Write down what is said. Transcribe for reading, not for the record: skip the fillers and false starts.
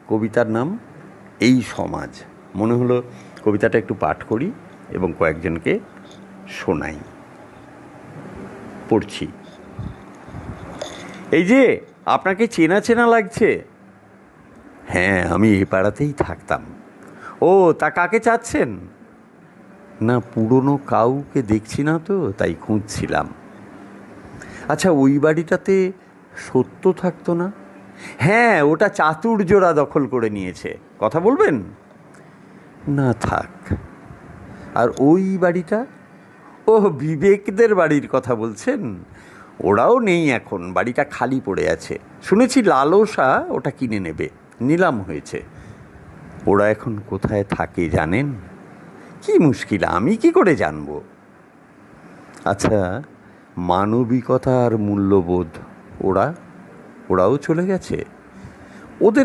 কবিতার নাম এই সমাজ। মনে হলো কবিতাটা একটু পাঠ করি এবং কয়েকজনকে শোনাই। পড়ছি। এই যে, আপনাকে চেনা চেনা লাগছে। হ্যাঁ, আমি এ পাড়াতেই থাকতাম। ও, তা কাকে চাচ্ছেন? না, পুরনো কাউকে দেখছি না তো, তাই খুঁজছিলাম। আচ্ছা, ওই বাড়িটাতে সত্য থাকতো না? হ্যাঁ, ওটা চাতুর্যরা দখল করে নিয়েছে। কথা বলবেন? না, থাক। আর ওই বাড়িটা? ও, বিবেকদের বাড়ির কথা বলছেন? ওরাও নেই এখন, বাড়িটা খালি পড়ে আছে। শুনেছি লালসা ওটা কিনে নেবে, নিলাম হয়েছে। ওরা এখন কোথায় থাকে জানেন? কি মুশকিল, আমি কি করে জানবো? আচ্ছা, মানবিকতা আর মূল্যবোধ ওরাও চলে গেছে? ওদের